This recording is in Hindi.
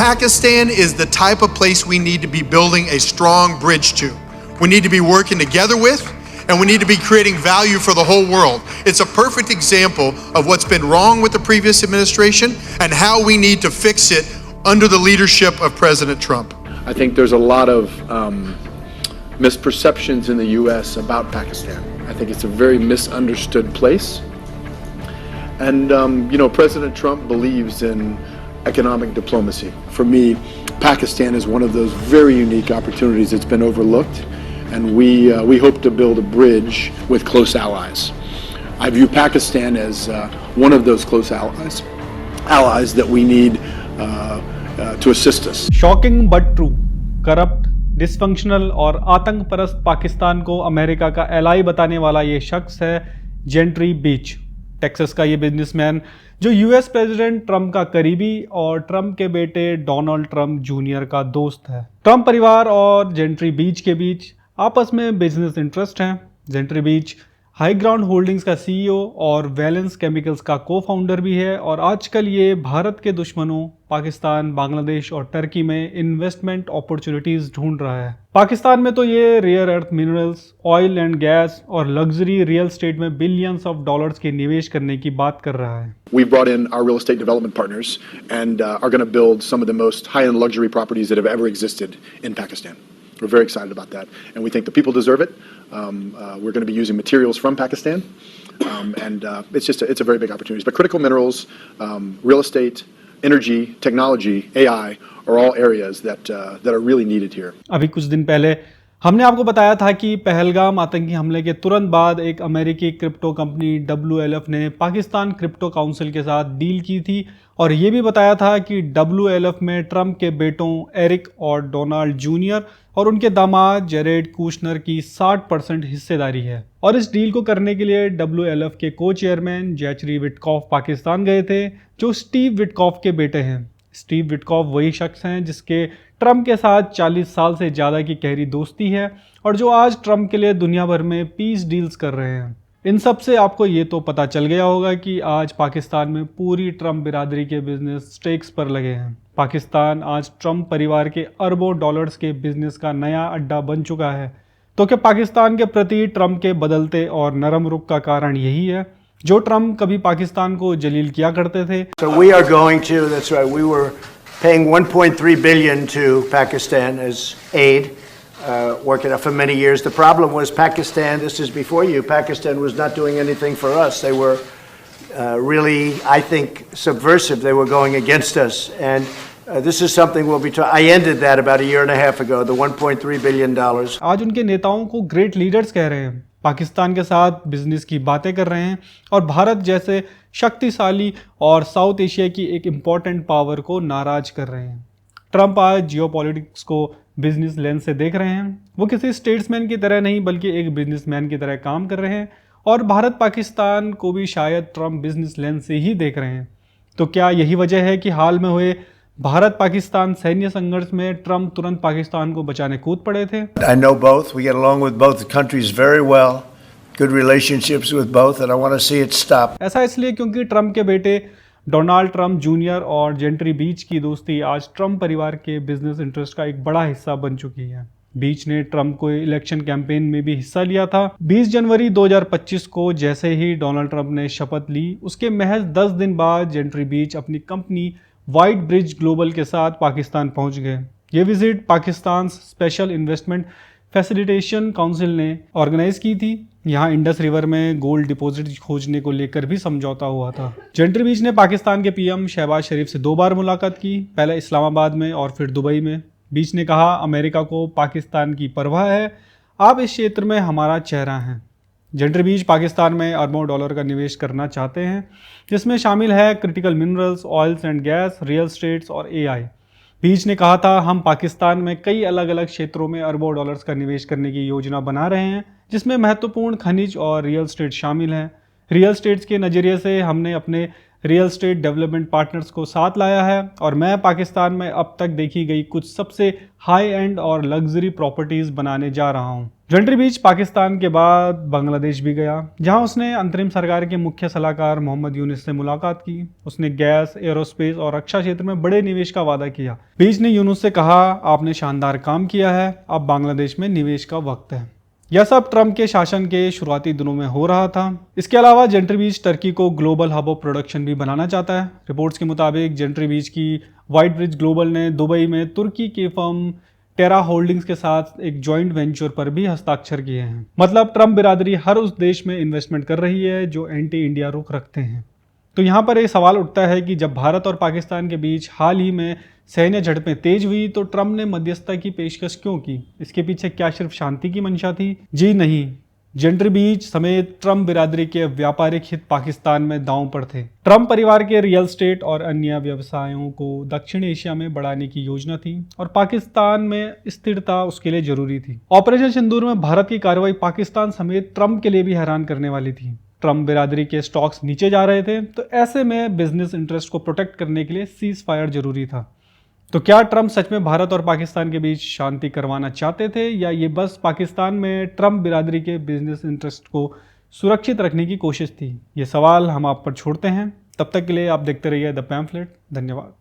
Pakistan is the type of place we need to be building a strong bridge to. We need to be working together with, and we need to be creating value for the whole world. It's a perfect example of what's been wrong with the previous administration and how we need to fix it under the leadership of President Trump. I think there's a lot of misperceptions in the U.S. about Pakistan. I think it's a very misunderstood place. And, President Trump believes in economic diplomacy. For me, Pakistan is one of those very unique opportunities that's been overlooked, and we hope to build a bridge with close allies. I view Pakistan as one of those close allies that we need to assist us. Shocking but true. Corrupt, dysfunctional और आतंक परस्त पाकिस्तान को अमेरिका का एलाई बताने वाला ये शख्स है जेंट्री बीच, टेक्सास का ये बिजनेसमैन जो यूएस प्रेसिडेंट ट्रंप का करीबी और ट्रंप के बेटे डोनाल्ड ट्रंप जूनियर का दोस्त है। ट्रंप परिवार और जेंट्री बीच के बीच आपस में बिजनेस इंटरेस्ट हैं। जेंट्री बीच हाई ग्राउंड होल्डिंग्स का सीईओ और वैलेंस केमिकल्स का को फाउंडर भी है और आजकल ये भारत के दुश्मनों पाकिस्तान, बांग्लादेश और टर्की में इन्वेस्टमेंट अपॉर्चुनिटीज ढूंढ रहा है। पाकिस्तान में तो ये rare earth minerals, oil and gas और लग्जरी रियल एस्टेट में बिलियंस ऑफ डॉलर्स के निवेश करने की बात कर रहा है। We've brought in our real estate development partners and are going to build some of the most high-end luxury properties that have ever existed in Pakistan. We're very excited about that, and we think the people deserve it. We're going to be using materials from Pakistan, and it's a very big opportunity. But critical minerals, real estate, energy, technology, AI are all areas that are really needed here. अभी कुछ दिन पहले हमने आपको बताया था कि पहलगाम आतंकी हमले के तुरंत बाद एक अमेरिकी क्रिप्टो कंपनी WLF ने पाकिस्तान क्रिप्टो काउंसिल के साथ डील की थी और ये भी बताया था कि WLF में ट्रंप के बेटों एरिक और डोनाल्ड जूनियर और उनके दामाद जेरेड कुशनर की 60% हिस्सेदारी है। और इस डील को करने के लिए WLF के को चेयरमैन जैचरी विटकॉफ पाकिस्तान गए थे, जो स्टीव विटकॉफ के बेटे हैं। स्टीव विटकॉफ वही शख्स हैं जिसके ट्रंप के साथ 40 साल से ज़्यादा की गहरी दोस्ती है और जो आज ट्रंप के लिए दुनिया भर में पीस डील्स कर रहे हैं। इन सब से आपको ये तो पता चल गया होगा कि आज पाकिस्तान में पूरी ट्रंप बिरादरी के बिजनेस स्टेक्स पर लगे हैं। पाकिस्तान आज ट्रंप परिवार के अरबों डॉलर्स के बिजनेस का नया अड्डा बन चुका है। तो क्या पाकिस्तान के प्रति ट्रंप के बदलते और नरम रुख का कारण यही है जो ट्रंप कभी पाकिस्तान को जलील किया करते थे? So we are going to, that's right, we were paying 1.3 billion to Pakistan as aid, working out for many years. The problem was Pakistan, this is before you, Pakistan was not doing anything for us. They were really, I think, subversive. They were going against us. And this is something we'll be I ended that about a year and a half ago, the $1.3 billion. आज उनके नेताओं को ग्रेट लीडर्स कह रहे हैं, पाकिस्तान के साथ बिजनेस की बातें कर रहे हैं और भारत जैसे शक्तिशाली और साउथ एशिया की एक इम्पॉर्टेंट पावर को नाराज कर रहे हैं। ट्रंप आज जियोपॉलिटिक्स को बिजनेस लेंस से देख रहे हैं। वो किसी स्टेट्समैन की तरह नहीं बल्कि एक बिजनेसमैन की तरह काम कर रहे हैं और भारत पाकिस्तान को भी शायद ट्रंप बिजनेस लेंस से ही देख रहे हैं। तो क्या यही वजह है कि हाल में हुए भारत पाकिस्तान सैन्य संघर्ष में ट्रंप तुरंत पाकिस्तान को बचाने कूद पड़े थे? I know both. We get along with both countries very well. Good relationships with both, and I want to see it stop. ऐसा इसलिए क्योंकि ट्रंप के बेटे डोनाल्ड ट्रंप जूनियर और जेंट्री बीच की दोस्ती आज ट्रंप परिवार के बिजनेस इंटरेस्ट का एक बड़ा हिस्सा बन चुकी है। बीच ने ट्रंप को इलेक्शन कैंपेन में भी हिस्सा लिया था। 20 जनवरी 2025 को जैसे ही डोनाल्ड ट्रंप ने शपथ ली, उसके महज 10 दिन बाद जेंट्री बीच अपनी कंपनी वाइट ब्रिज ग्लोबल के साथ पाकिस्तान पहुंच गए। ये visit Pakistan special investment facilitation council ने ऑर्गेनाइज की थी। यहाँ इंडस रिवर में गोल्ड डिपॉजिट खोजने को लेकर भी समझौता हुआ था। जेंट्री बीच ने पाकिस्तान के पीएम शहबाज शरीफ से 2 बार मुलाकात की, पहले इस्लामाबाद में और फिर दुबई में। बीच ने कहा, अमेरिका को पाकिस्तान की परवाह है, आप इस क्षेत्र में हमारा चेहरा हैं। जेंट्री बीच पाकिस्तान में अरबों डॉलर का निवेश करना चाहते हैं, जिसमें शामिल है critical minerals, oils and gas, real estates और AI। बीच ने कहा था, हम पाकिस्तान में कई अलग अलग क्षेत्रों में अरबों डॉलर्स का निवेश करने की योजना बना रहे हैं, जिसमें महत्वपूर्ण खनिज और रियल एस्टेट शामिल हैं। रियल एस्टेट्स के नज़रिए से हमने अपने रियल एस्टेट डेवलपमेंट पार्टनर्स को साथ लाया है और मैं पाकिस्तान में अब तक देखी गई कुछ सबसे हाई एंड और लग्जरी प्रॉपर्टीज़ बनाने जा रहा हूँ। जेंट्री बीच पाकिस्तान के बाद बांग्लादेश भी गया, जहां उसने अंतरिम सरकार के मुख्य सलाहकार मोहम्मद यूनुस से मुलाकात की। उसने गैस, एरोस्पेस और रक्षा क्षेत्र में बड़े निवेश का वादा किया। बीच ने यूनुस से कहा, आपने शानदार काम किया है, अब बांग्लादेश में निवेश का वक्त है। यह सब ट्रंप के शासन के शुरुआती दिनों में हो रहा था। इसके अलावा जेंट्री बीच टर्की को ग्लोबल हब ऑफ प्रोडक्शन भी बनाना चाहता है। रिपोर्ट्स के मुताबिक जेंट्री बीच की व्हाइट ब्रिज ग्लोबल ने दुबई में तुर्की के फर्म टेरा होल्डिंग्स के साथ एक जॉइंट वेंचर पर भी हस्ताक्षर किए हैं। मतलब ट्रंप बिरादरी हर उस देश में इन्वेस्टमेंट कर रही है जो एंटी इंडिया रुख रखते हैं। तो यहाँ पर एक सवाल उठता है कि जब भारत और पाकिस्तान के बीच हाल ही में सैन्य झड़पें तेज हुई तो ट्रंप ने मध्यस्थता की पेशकश क्यों की? इसके पीछे क्या सिर्फ शांति की मंशा थी? जी नहीं, जेंट्री बीच समेत ट्रंप बिरादरी के व्यापारिक हित पाकिस्तान में दांव पर थे। ट्रंप परिवार के रियल एस्टेट और अन्य व्यवसायों को दक्षिण एशिया में बढ़ाने की योजना थी और पाकिस्तान में स्थिरता उसके लिए जरूरी थी। ऑपरेशन सिंदूर में भारत की कार्रवाई पाकिस्तान समेत ट्रंप के लिए भी हैरान करने वाली थी। ट्रंप बिरादरी के स्टॉक्स नीचे जा रहे थे, तो ऐसे में बिजनेस इंटरेस्ट को प्रोटेक्ट करने के लिए सीज फायर जरूरी था। तो क्या ट्रंप सच में भारत और पाकिस्तान के बीच शांति करवाना चाहते थे, या ये बस पाकिस्तान में ट्रंप बिरादरी के बिजनेस इंटरेस्ट को सुरक्षित रखने की कोशिश थी? ये सवाल हम आप पर छोड़ते हैं। तब तक के लिए आप देखते रहिए द पैम्फलेट। धन्यवाद।